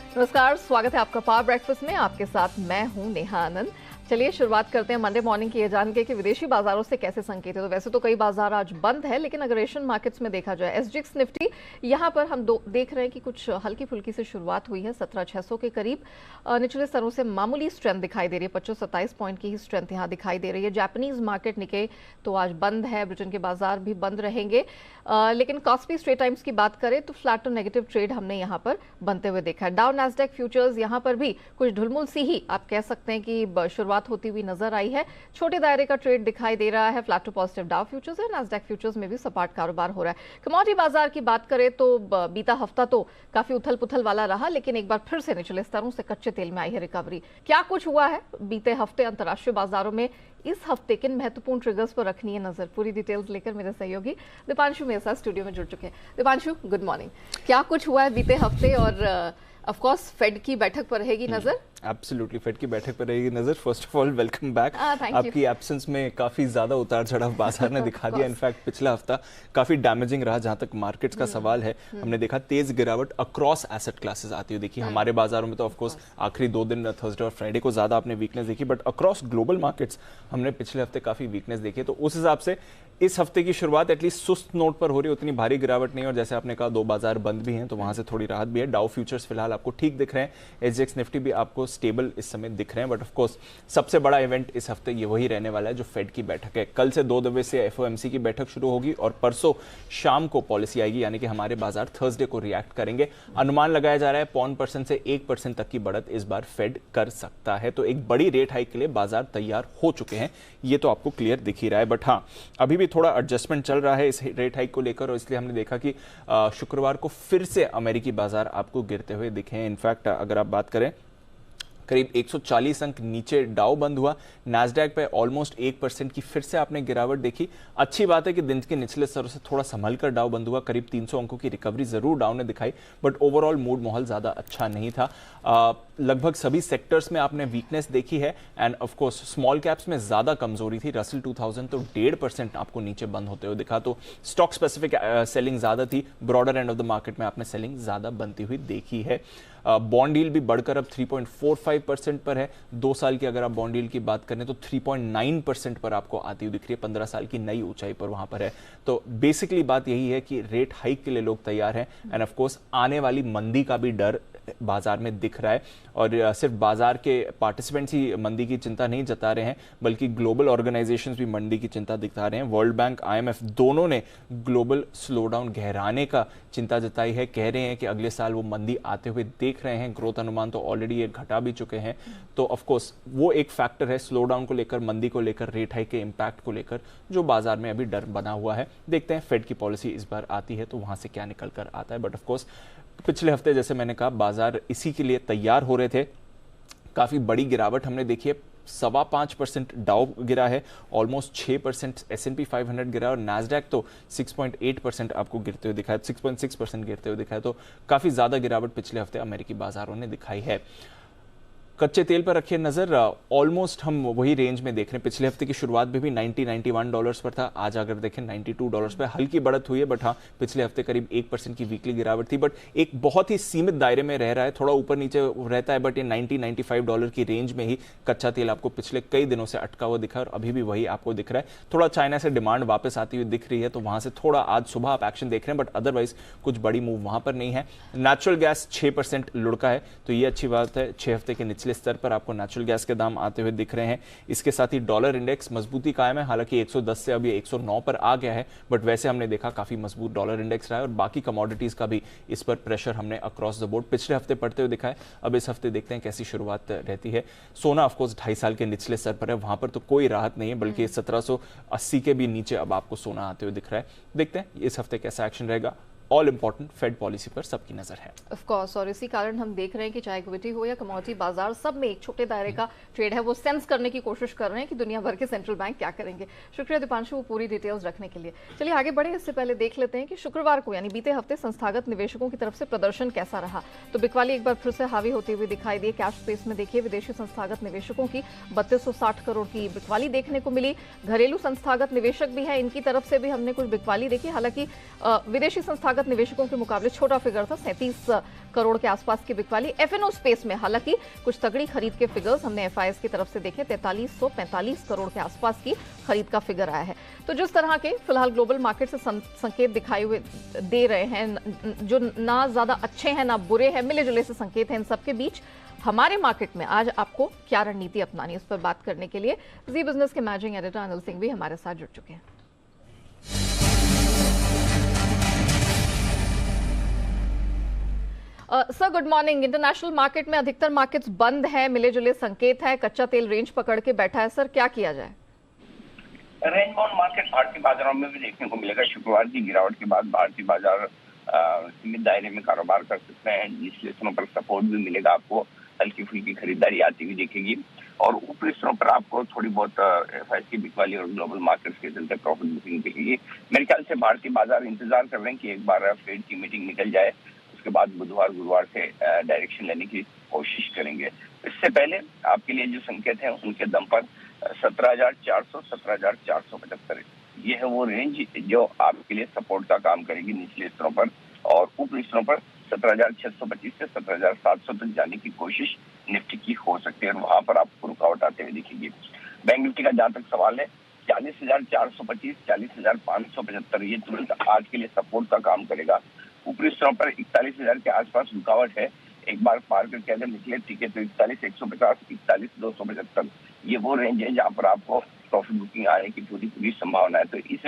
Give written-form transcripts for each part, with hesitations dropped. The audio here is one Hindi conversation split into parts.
नमस्कार, स्वागत है आपका पावर ब्रेकफास्ट में। आपके साथ मैं हूं नेहा आनंद। चलिए शुरुआत करते हैं मंडे मॉर्निंग की ये जान के कि विदेशी बाजारों से कैसे संकेत है। तो वैसे तो कई बाजार आज बंद है, लेकिन अगर एशियन मार्केट्स में देखा जाए एसजीएक्स निफ्टी यहाँ पर हम देख रहे हैं कि कुछ हल्की फुल्की से शुरुआत हुई है 17,600 के करीब। निचले स्तरों से मामूली स्ट्रेंथ दिखाई दे रही है, 25-27 पॉइंट की ही स्ट्रेंथ यहाँ दिखाई दे रही है। जापानीज मार्केट निके तो आज बंद है, ब्रिटेन के बाजार भी बंद रहेंगे। लेकिन कॉस्पी स्ट्रेट टाइम्स की बात करें तो फ्लैट टू नेगेटिव ट्रेड हमने यहाँ पर बनते हुए देखा है। डाउ नैस्डैक फ्यूचर्स यहाँ पर भी कुछ ढुलमुल सी ही आप कह सकते हैं कि शुरुआत होती हुई नजर आई है। छोटे दायरे का ट्रेड दिखाई दे रहा है। Flat to positive Dow futures है, नैस्डैक फ्यूचर्स में भी सपाट कारोबार हो रहा है। कमोडिटी बाजार की बात करें तो बीता हफ्ता तो काफी उथल पुथल वाला रहा, लेकिन एक बार फिर से निचले स्तरों से कच्चे तेल में आई है रिकवरी। क्या कुछ हुआ है बीते हफ्ते अंतर्राष्ट्रीय बाजारों में, इस हफ्ते किन महत्वपूर्ण ट्रिगर्स पर रखनी है नजर, पूरी डिटेल्स लेकर मेरे सहयोगी दीपांशु मेरे साथ स्टूडियो में जुड़ चुके हैं। Deepanshu, good morning. क्या कुछ हुआ है बीते हफ्ते और ऑफ कोर्स फेड की बैठक पर रहेगी नजर? एब्सोल्युटली, फेड की बैठक पर रहेगी नजर। First of all welcome back. आपकी एब्सेंस में काफी ज्यादा उतार चढ़ाव बाजार ने दिखा दिया। इनफैक्ट पिछला हफ्ता काफी डैमेजिंग रहा जहां तक मार्केट्स का सवाल है। हमने देखा तेज गिरावट अक्रॉस एसेट क्लासेस आती हुई देखी। हमारे बाजारों में तो ऑफकोर्स आखिरी 2 दिन थर्सडे और फ्राइडे को ज्यादा आपने वीकनेस देखी, बट अक्रॉस ग्लोबल मार्केट्स हमने पिछले हफ्ते काफी वीकनेस देखी। तो उस हिसाब से इस हफ्ते की शुरुआत एटलीस्ट सुस्त नोट पर हो रही है, उतनी भारी गिरावट नहीं। और जैसे आपने कहा 2 बाजार बंद भी हैं तो वहां से थोड़ी राहत भी है। डाउ फ्यूचर्स फिलहाल आपको ठीक दिख रहे हैं, एसजीएक्स निफ्टी भी आपको स्टेबल इस समय दिख रहे हैं। बट ऑफ कोर्स सबसे बड़ा इवेंट इस हफ्ते ये वही रहने वाला है जो फेड की बैठक है। कल से 2 बजे से एफओएमसी की बैठक शुरू होगी और परसों शाम को पॉलिसी आएगी, यानी कि हमारे बाजार थर्सडे को रिएक्ट करेंगे। अनुमान लगाया जा रहा है 0.5% से 1% तक की बढ़त इस बार फेड कर सकता है। तो एक बड़ी रेट हाइक के लिए बाजार तैयार हो चुके हैं, ये तो आपको क्लियर दिख ही रहा है। बट हाँ, अभी भी थोड़ा एडजस्टमेंट चल रहा है इस रेट हाइक को लेकर, और इसलिए हमने देखा कि शुक्रवार को फिर से अमेरिकी बाजार आपको गिरते हुए दिखे हैं। इनफैक्ट अगर आप बात करें, करीब 140 अंक नीचे डाउ बंद हुआ। नैस्डैक पे ऑलमोस्ट 1% की फिर से आपने गिरावट देखी। अच्छी बात है कि दिन के निचले स्तरों से थोड़ा संभल कर डाउ बंद हुआ। करीब 300 अंकों की रिकवरी जरूर डाउ ने दिखाई, बट ओवरऑल मूड माहौल ज्यादा अच्छा नहीं था। लगभग सभी सेक्टर्स में आपने वीकनेस देखी है। End of course small caps में ज्यादा कमजोरी थी। रसल 2000 तो 1.5% आपको नीचे बंद होते हुए दिखा। तो स्टॉक स्पेसिफिक सेलिंग ज्यादा थी। Broader end of the market में आपने सेलिंग ज्यादा बनती हुई देखी है। बॉन्ड यील्ड भी बढ़कर अब 3.45% पर है। 2 साल की अगर आप बॉन्ड यील्ड की बात करें तो 3.9% पर आपको आती हुई दिख रही है। 15 साल की नई ऊंचाई पर वहां पर है। तो बेसिकली बात यही है कि रेट हाइक के लिए लोग तैयार हैं। एंड ऑफ कोर्स आने वाली मंदी का भी डर बाजार में दिख रहा है। और सिर्फ बाजार के पार्टिसिपेंट्स ही मंदी की चिंता नहीं जता रहे हैं, बल्कि ग्लोबल ऑर्गेनाइजेशंस भी मंदी की चिंता दिखा रहे हैं। वर्ल्ड बैंक, आईएमएफ दोनों ने ग्लोबल स्लोडाउन गहराने का चिंता जताई है। कह रहे हैं कि अगले साल वो मंदी आते हुए देख रहे हैं। ग्रोथ अनुमान तो ऑलरेडी ये घटा भी चुके हैं। तो ऑफ कोर्स वो एक फैक्टर है स्लोडाउन को लेकर, मंदी को लेकर, रेट हाइक के इंपैक्ट को लेकर, जो बाजार में अभी डर बना हुआ है। देखते हैं फेड की पॉलिसी इस बार आती है तो वहां से क्या निकल कर आता है। बट ऑफ कोर्स पिछले हफ्ते जैसे मैंने कहा बाजार इसी के लिए तैयार हो रहे थे। काफी बड़ी गिरावट हमने देखी है। 5.25% डाउ गिरा है, ऑलमोस्ट 6% S&P 500 गिरा, और नैस्डैक तो 6.8% आपको गिरते हुए दिखाया, 6.6% गिरते हुए दिखाया। तो काफी ज्यादा गिरावट पिछले हफ्ते अमेरिकी बाजारों ने दिखाई है। कच्चे तेल पर रखिए नजर। ऑलमोस्ट हम वही रेंज में देख रहे हैं। पिछले हफ्ते की शुरुआत में भी $90-91 पर था। आज अगर देखें $92 पर हल्की बढ़त हुई है। बट हाँ, पिछले हफ्ते करीब 1% की वीकली गिरावट थी। बट एक बहुत ही सीमित दायरे में रह रहा है, थोड़ा ऊपर नीचे रहता है। बट ये $90-95 की रेंज में ही कच्चा तेल आपको पिछले कई दिनों से अटका हुआ दिखा, और अभी भी वही आपको दिख रहा है। थोड़ा चाइना से डिमांड वापस आती हुई दिख रही है, तो वहां से थोड़ा आज सुबह आप एक्शन देख रहे हैं। बट अदरवाइज कुछ बड़ी मूव वहां पर नहीं है। नेचुरल गैस 6% लुढ़का है, तो ये अच्छी बात है। 6 हफ्ते के निचले स्तर पर आपको नेचुरल गैस के दाम आते हुए दिख रहे हैं। इसके साथ ही डॉलर इंडेक्स मजबूती कायम है। हालांकि 110 से अभी 109 पर आ गया है, बट वैसे हमने देखा काफी मजबूत डॉलर इंडेक्स रहा है। और बाकी कमोडिटीज का भी इस पर प्रेशर हमने अक्रॉस द बोर्ड पिछले हफ्ते पड़ते हुए दिखा है। अब इस हफ्ते देखते हैं कैसी शुरुआत रहती है। सोना ऑफकोर्स 2.5 साल के निचले स्तर पर है, वहां पर तो कोई राहत नहीं है, बल्कि 1780 के भी नीचे अब आपको सोना आते हुए दिख रहा है। देखते हैं इस हफ्ते कैसा एक्शन रहेगा। ऑल इंपॉर्टेंट फेड पॉलिसी पर सबकी नजर है ऑफ कोर्स, और इसी कारण हम देख रहे हैं कि चाहे इक्विटी हो या कमोडिटी बाजार, सब में एक छोटे दायरे का ट्रेड है। वो सेंस करने की कोशिश कर रहे हैं कि दुनिया भर के सेंट्रल बैंक क्या करेंगे। शुक्रिया दीपांशु वो पूरी डिटेल्स रखने के लिए। चलिए आगे बढ़े, इससे पहले देख लेते हैं कि शुक्रवार को यानी बीते हफ्ते संस्थागत निवेशकों की तरफ से प्रदर्शन कैसा रहा। तो बिकवाली एक बार फिर से हावी होती हुई दिखाई दी। कैश स्पेस में देखिए विदेशी संस्थागत निवेशकों की 3260 करोड़ की बिकवाली देखने को मिली। घरेलू संस्थागत निवेशक भी है, इनकी तरफ से भी हमने कुछ बिकवाली देखी। हालांकि विदेशी संस्थागत संस्थागत निवेशकों के मुकाबले छोटा फिगर था, 37 करोड़ के आसपास की बिकवाली। एफएनओ स्पेस में हालांकि कुछ तगड़ी खरीद के फिगर्स हमने एफआईएस की तरफ से देखे, 4345 करोड़ के आसपास की खरीद का फिगर आया है। तो जिस तरह के फिलहाल ग्लोबल मार्केट से संकेत दिखाई हुए दे रहे हैं, जो ना ज्यादा अच्छे हैं ना बुरे हैं, मिले जुले से संकेत हैं, इन सबके बीच हमारे मार्केट में आज आपको क्या रणनीति अपनानी है, इस पर बात करने के लिए जी बिजनेस के मैनेजिंग एडिटर अनिल सिंह भी हमारे साथ जुड़ चुके हैं। Sir good morning. International market में अधिकतर मार्केट्स बंद है, मिले जुले संकेत है, कच्चा तेल रेंज पकड़ के बैठा है, सर क्या किया जाए? रेंज बाउंड मार्केट भारतीय बाजारों में भी देखने को मिलेगा। शुक्रवार की गिरावट के बाद भारतीय बाजार सीमित दायरे में कारोबार कर सकते हैं। निचले स्तरों पर सपोर्ट भी मिलेगा, आपको हल्की फुल्की खरीदारी आती हुई दिखेगी और ऊपरी स्तरों पर आपको थोड़ी बहुत एफआईएस की बिकवाली और ग्लोबल मार्केट्स के चलते प्रॉफिट बुकिंग दिखेगी। मेरे ख्याल से भारतीय बाजार इंतजार कर रहे हैं कि एक बार फेड की मीटिंग निकल जाए, उसके बाद बुधवार गुरुवार से डायरेक्शन लेने की कोशिश करेंगे। इससे पहले आपके लिए जो संकेत हैं उनके दम पर 17,400 17,475 ये है वो रेंज जो आपके लिए सपोर्ट का काम करेगी निचले स्तरों पर, और ऊपरी स्तरों पर 17,625 से 17,700 तक जाने की कोशिश निफ्टी की हो सकती है और वहां पर आपको रुकावट आते हुए दिखेगी। बैंक निफ्टी का जहां तक सवाल है 40,425 40,575 ये तुरंत आज के लिए सपोर्ट का काम करेगा। ऊपरी स्तरों पर 41,000 के आसपास रुकावट है, एक बार पार करके अगर निकले ठीक है तो 41,150 41,275 ये वो रेंज है जहां पर आपको प्रॉफिट बुकिंग आने की पूरी संभावना है। तो इस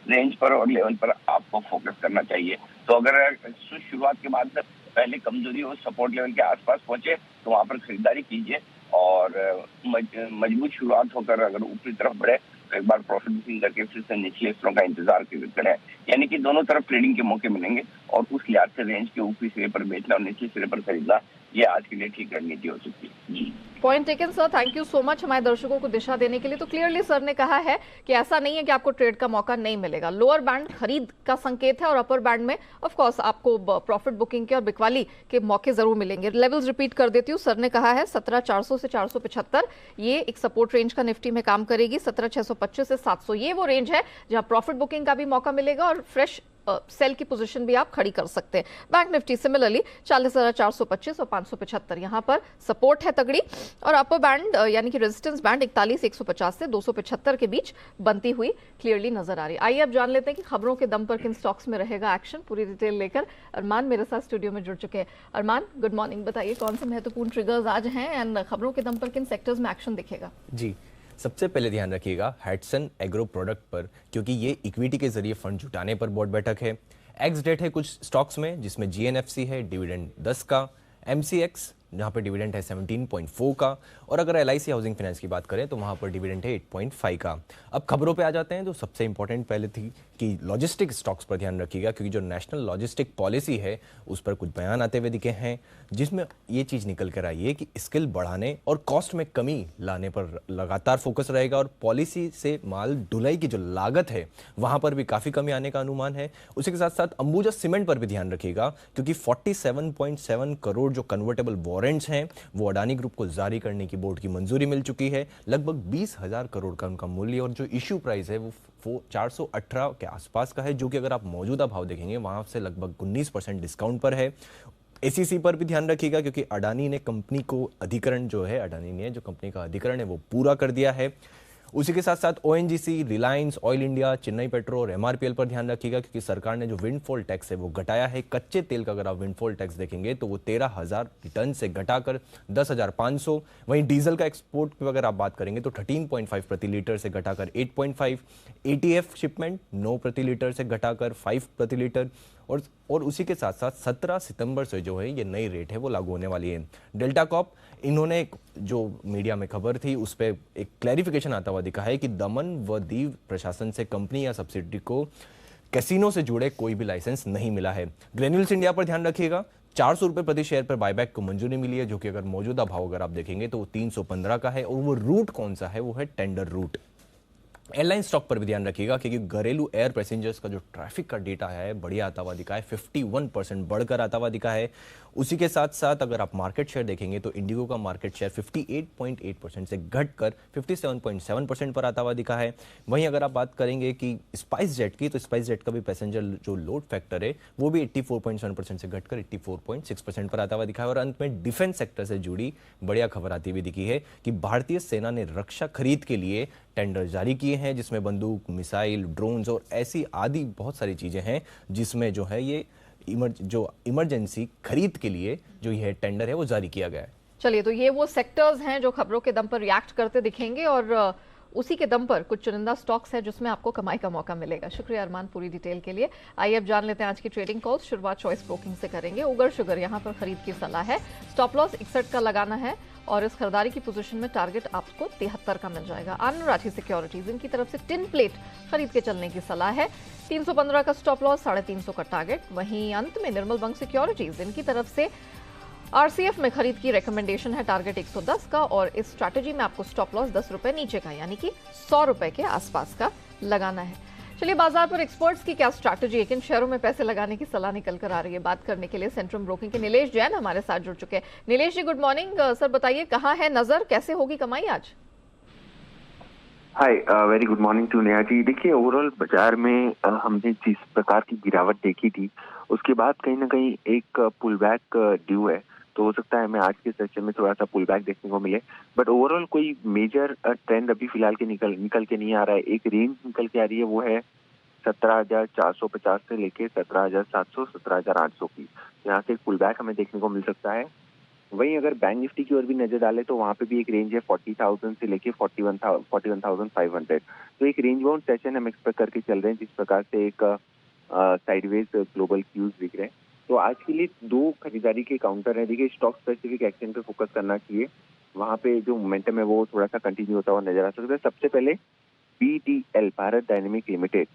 रेंज पर और लेवल पर आपको फोकस करना चाहिए। तो अगर शुरुआत के बाद पहले कमजोरी हो सपोर्ट लेवल के आसपास पहुंचे तो वहां पर खरीदारी कीजिए और मजबूत शुरुआत होकर अगर ऊपरी तरफ बढ़े तो एक बार प्रॉफिट बुकिंग करके फिर से निचले स्तरों का इंतजार करें। यानी कि दोनों तरफ ट्रेडिंग के मौके मिलेंगे और उस लिहाज से रेंज के ऊपरी सिरे पर बेचना और निचले सिरे पर खरीदना ये आज के लिए ठीक रणनीति हो सकती है। जी point taken sir, thank you so much हमारे दर्शकों को दिशा देने के लिए। तो क्लियरली सर ने कहा है कि ऐसा नहीं है कि आपको ट्रेड का मौका नहीं मिलेगा, लोअर बैंड खरीद का संकेत है और अपर बैंड में ऑफ कोर्स आपको प्रॉफिट बुकिंग के और बिकवाली के मौके जरूर मिलेंगे। लेवल्स रिपीट कर देती हूँ, सर ने कहा है 17,400 से 475 ये एक सपोर्ट रेंज का निफ्टी में काम करेगी, 17,625 से 700 ये वो रेंज है जहां प्रॉफिट बुकिंग का भी मौका मिलेगा और फ्रेश सेल की पोजीशन भी आप खड़ी कर सकते हैं। बैंक निफ्टी सिमिलरली 40,425 और 575 यहां पर सपोर्ट है तगड़ी और अपर बैंड यानी कि रेजिस्टेंस बैंड 41,150 से 275 के बीच बनती हुई क्लियरली नजर आ रही है। आइए अब जान लेते हैं कि खबरों के दम पर किन स्टॉक्स में रहेगा एक्शन। पूरी डिटेल लेकर अरमान मेरे साथ स्टूडियो में जुड़ चुके हैं। अरमान गुड मॉर्निंग, बताइए कौन से महत्वपूर्ण ट्रिगर्स आज हैं एंड खबरों के दम पर किन सेक्टर्स में एक्शन दिखेगा? जी सबसे पहले ध्यान रखिएगा हैटसन एग्रो प्रोडक्ट पर, क्योंकि ये इक्विटी के जरिए फंड जुटाने पर बोर्ड बैठक है। एक्स डेट है कुछ स्टॉक्स में जिसमें जीएनएफसी है डिविडेंड 10 का, एमसीएक्स जहां पर डिविडेंड है 17.4 का, और अगर एलआईसी हाउसिंग फाइनेंस की बात करें तो वहां पर डिविडेंड है 8.5 का। अब खबरों पे आ जाते हैं। तो सबसे इंपॉर्टेंट पहले थी कि लॉजिस्टिक स्टॉक्स पर ध्यान रखिएगा, क्योंकि जो नेशनल लॉजिस्टिक पॉलिसी है उस पर कुछ बयान आते हुए दिखे हैं जिसमें ये चीज़ निकल कर आई है कि स्किल बढ़ाने और कॉस्ट में कमी लाने पर लगातार फोकस रहेगा और पॉलिसी से माल ढुलाई की जो लागत है वहां पर भी काफ़ी कमी आने का अनुमान है। उसी के साथ साथ अंबुजा सीमेंट पर भी ध्यान रखिएगा, क्योंकि 47.7 करोड़ जो कन्वर्टेबल वारंट्स हैं वो अडानी ग्रुप को जारी करने की बोर्ड की मंजूरी मिल चुकी है। लगभग 20,000 करोड़ का उनका मूल्य और जो इश्यू प्राइस है वो 418 के आसपास का है, जो कि अगर आप मौजूदा भाव देखेंगे वहां से लगभग 19% डिस्काउंट पर है। एसीसी पर भी ध्यान रखिएगा, क्योंकि अडानी ने कंपनी को अधिकरण जो है अडानी ने जो कंपनी का अधिकरण है वो पूरा कर दिया है। उसी के साथ साथ ONGC, Reliance, oil India, Chennai petro और एमआरपीएल पर ध्यान रखिएगा, क्योंकि सरकार ने जो विंडफॉल टैक्स है वो घटाया है। कच्चे तेल का अगर आप विंडफॉल टैक्स देखेंगे तो वो 13,000 टन से घटाकर 10,500। वहीं डीजल का एक्सपोर्ट की अगर आप बात करेंगे तो 13.5 प्रति लीटर से घटाकर 8.5। एटीएफ शिपमेंट 9 प्रति लीटर से घटाकर 5 प्रति लीटर और उसी के साथ साथ 17 सितंबर से जो है ये नई रेट है वो लागू होने वाली है। डेल्टा कॉप, इन्होंने जो मीडिया में खबर थी उस पर एक क्लैरिफिकेशन आता हुआ दिखा है कि दमन व दीव प्रशासन से कंपनी या सब्सिडी को कैसीनो से जुड़े कोई भी लाइसेंस नहीं मिला है। ग्रेन्यूल्स इंडिया पर ध्यान रखिएगा, 400 रुपये प्रति शेयर पर बायबैक को मंजूरी मिली है, जो कि अगर मौजूदा भाव अगर आप देखेंगे तो वो 315 का है और वो रूट कौन सा है वो है टेंडर रूट। एयरलाइन स्टॉक पर भी ध्यान रखिएगा क्योंकि घरेलू एयर पैसेंजर्स का जो ट्रैफिक का डेटा है बढ़िया आता हुआ दिखा है, 51% बढ़कर आता हुआ दिखा है। उसी के साथ साथ अगर आप मार्केट शेयर देखेंगे तो इंडिगो का मार्केट शेयर 58.8% से घटकर 57.7% पर आता हुआ दिखा है। वहीं अगर आप बात करेंगे कि स्पाइस जेट की, तो स्पाइस जेट का भी पैसेंजर जो लोड फैक्टर है वो भी 84.7% से घटकर 84.6% पर आता हुआ दिखा है। और अंत में डिफेंस सेक्टर से जुड़ी बढ़िया खबर आती हुई दिखी है कि भारतीय सेना ने रक्षा खरीद के लिए टेंडर जारी किए हैं, जिसमें बंदूक, मिसाइल, ड्रोन्स और ऐसी आदि बहुत सारी चीजें हैं, जिसमें जो है ये इमरजेंसी खरीद के लिए जो यह टेंडर है वो जारी किया गया है। चलिए, तो ये वो सेक्टर्स हैं जो खबरों के दम पर रिएक्ट करते दिखेंगे और उसी के दम पर कुछ चुनिंदा स्टॉक्स हैं जिसमें आपको कमाई का मौका मिलेगा। शुक्रिया अरमान पूरी डिटेल के लिए। आइए अब जान लेते हैं आज की ट्रेडिंग कॉल्स। शुरुआत चॉइस ब्रोकिंग से करेंगे। उगर शुगर यहाँ पर खरीद की सलाह है। स्टॉप लॉस 61 का लगाना है और इस खरीदारी की पोजीशन में टारगेट आपको 73 का मिल जाएगा। आनंद राठी सिक्योरिटीज, इनकी तरफ से टिन प्लेट खरीद के चलने की सलाह है। 315 का स्टॉप लॉस, 350 का टारगेट। वहीं अंत में निर्मल बंग सिक्योरिटीज, इनकी तरफ से आरसीएफ में खरीद की रेकमेंडेशन है, टारगेट 110 का और इस स्ट्रैटेजी में आपको स्टॉप लॉस 10 रुपए नीचे का यानी कि 100 रुपए के आसपास का लगाना है। चलिए, बाजार पर एक्सपर्ट्स की क्या स्ट्रैटेजी है, किन शेयरों में पैसे लगाने की सलाह निकल कर आ रही है, बात करने के लिए सेंट्रम ब्रोकिंग के नीलेश जैन हमारे साथ जुड़ चुके हैं। Nilesh ji, good morning. Sir बताइए, कहाँ है नजर, कैसे होगी कमाई आज? Hi, very good morning to Neha ji. देखिए, ओवरऑल बाजार में हमने जिस प्रकार की गिरावट देखी थी उसके बाद कहीं ना कहीं एक पुल बैक ड्यू है, तो हो सकता है हमें आज के सेशन में थोड़ा सा पुल बैक देखने को मिले। बट ओवरऑल कोई मेजर ट्रेंड अभी फिलहाल के निकल के नहीं आ रहा है। एक रेंज निकल के आ रही है, वो है 17,450 से लेके 17,700, 17,800 की। यहाँ से एक पुल बैक हमें देखने को मिल सकता है। वहीं अगर बैंक निफ्टी की ओर भी नजर डाले तो वहाँ पे भी एक रेंज है 40,000 से लेके 41,500। तो एक रेंज बाउंड सेशन हम एक्सपेक्ट करके चल रहे हैं, जिस प्रकार से एक साइडवेज ग्लोबल क्यूज दिख रहे हैं। तो आज के लिए दो खरीदारी के काउंटर है। देखिए, स्टॉक स्पेसिफिक एक्शन पे फोकस करना चाहिए, वहाँ पे जो मोमेंटम है वो थोड़ा सा कंटिन्यू होता हुआ नजर आ सकता है। सबसे पहले BDL, भारत डायनेमिक लिमिटेड,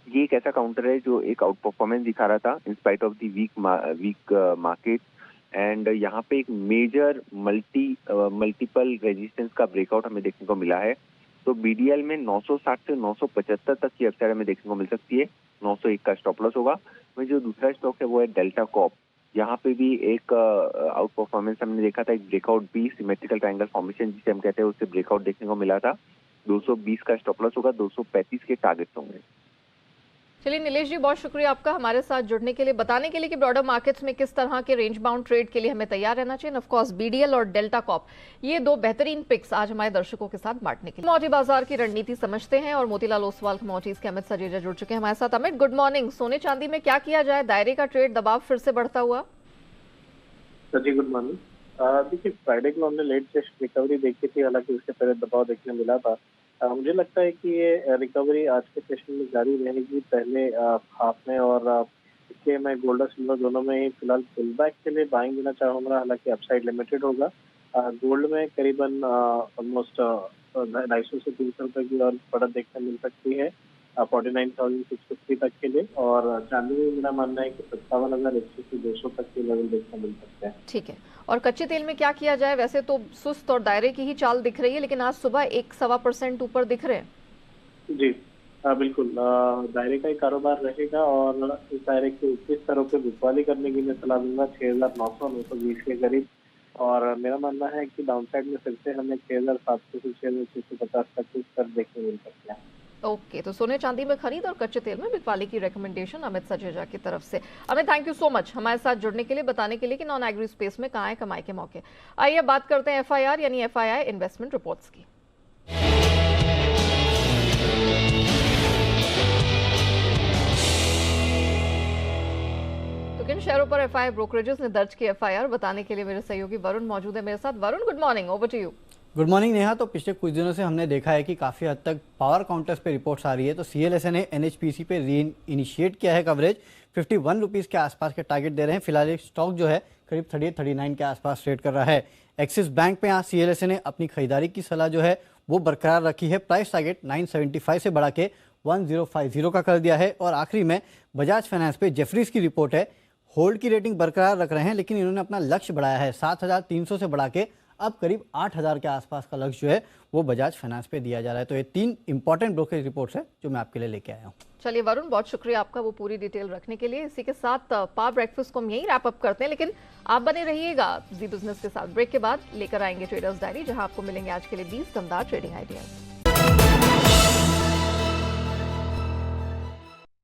ये एक ऐसा काउंटर है जो एक आउट परफॉर्मेंस दिखा रहा था in spite of the weak market, and यहाँ पे एक मेजर मल्टीपल रेजिस्टेंस का ब्रेकआउट हमें देखने को मिला है। तो BDL में 960 से 975 तक की अपसाइड हमें देखने को मिल सकती है। 901 का स्टॉप लॉस होगा। वही जो दूसरा स्टॉक है वो है डेल्टा कॉप। यहाँ पे भी एक आउट परफॉर्मेंस हमने देखा था, एक ब्रेकआउट भी सिमेट्रिकल ट्रायंगल फॉर्मेशन जिसे हम कहते हैं उससे ब्रेकआउट देखने को मिला था। 220 का स्टॉप लॉस होगा, 235 के टारगेट्स होंगे। चलिए नीलेश जी, बहुत शुक्रिया आपका हमारे साथ जुड़ने के लिए, बताने के लिए कि ब्रॉडर मार्केट्स में किस तरह के रेंज बाउंड ट्रेड के लिए हमें तैयार रहना चाहिए। ऑफ कोर्स BDL और डेल्टा कॉप, ये दो बेहतरीन पिक्स आज हमारे दर्शकों के साथ बांटने के लिए। मोती बाजार की रणनीति समझते हैं और मोतीलाल ओसवाल कमोडिटीज के अमित सजेजा जुड़ चुके हैं हमारे साथ। Amit, good morning. सोने चांदी में क्या किया जाए, दायरे का ट्रेड दबाव फिर से बढ़ता हुआ? जी गुड मॉर्निंग। देखिए, फ्राइडे को हमने लेट सेशन रिकवरी देखी थी, हालांकि उससे पहले दबाव देखने मिला था। मुझे लगता है कि ये रिकवरी आज के सेशन में जारी रहेगी पहले हाफ में, और इसलिए मैं गोल्ड और सिल्वर दोनों में ही फिलहाल पुल बैक के लिए बाइंग देना चाहूंगा। हालांकि अपसाइड लिमिटेड होगा। गोल्ड में करीबन ऑलमोस्ट 250 से 300 रुपए की और बढ़त देखने मिल सकती है 49,650 तक के लिए, और चांदी में मेरा मानना है कि 57,100 से 200 तक के लेवल देखने मिल सकते हैं। ठीक है, और कच्चे तेल में क्या किया जाए? वैसे तो सुस्त और दायरे की ही चाल दिख रही है, लेकिन आज सुबह 1-1.25% ऊपर दिख रहे हैं। जी बिल्कुल, दायरे का ही कारोबार रहेगा और इस दायरे के ऊपरी स्तरों पे बिकवाली करने की मैं सलाह दूंगा 6,900-920 के करीब। और मेरा मानना है कि डाउनसाइड में फिर से हमें 6,700 से 6,650 तक के स्तर देखने मिल सकते हैं। ओके, तो सोने चांदी में खरीद और कच्चे तेल में बिकवाली की रेकमेंडेशन अमित सजेजा की तरफ से। Amit, thank you so much हमारे साथ जुड़ने के लिए, बताने के लिए कि नॉन एग्री स्पेस में कहाँ है कमाई के मौके। आइए बात करते हैं FIR यानी FII इन्वेस्टमेंट रिपोर्ट्स की। तो किन शेयरों पर FII ब्रोकरेजेस ने दर्ज की FIR, बताने के लिए मेरे सहयोगी वरुण मौजूद है मेरे साथ। Varun, good morning, over to you. Good morning Neha. तो पिछले कुछ दिनों से हमने देखा है कि काफ़ी हद तक पावर काउंटर्स पे रिपोर्ट्स आ रही है। तो CLSA ने NHPC पे री इनिशिएट किया है कवरेज, 51 रुपीज़ के आसपास के टारगेट दे रहे हैं। फिलहाल एक स्टॉक जो है करीब 38-39 के आसपास ट्रेड कर रहा है। एक्सिस बैंक पे यहाँ CLSA ने अपनी खरीदारी की सलाह जो है वो बरकरार रखी है। प्राइस टारगेट 975 से बढ़ा के 1050 का कर दिया है। और आखिरी में बजाज फाइनेंस पे जेफरीज की रिपोर्ट है, होल्ड की रेटिंग बरकरार रख रहे हैं, लेकिन इन्होंने अपना लक्ष्य बढ़ाया है 7,300 से बढ़ा के अब करीब 8,000 के आसपास का लक्ष्य जो है वो बजाज फाइनेंस पे दिया जा रहा है। तो ये 3 इंपॉर्टेंट ब्रोकरेज रिपोर्ट्स है जो मैं आपके लिए लेके आया हूँ। चलिए वरुण, बहुत शुक्रिया आपका वो पूरी डिटेल रखने के लिए। इसी के साथ पावर ब्रेकफास्ट को हम यहीं रैप अप करते हैं, लेकिन आप बने रहिएगा जी बिजनेस के साथ। ब्रेक के बाद लेकर आएंगे ट्रेडर्स डायरी, जहां आपको मिलेंगे आज के लिए 20 दमदार ट्रेडिंग आइडियाज।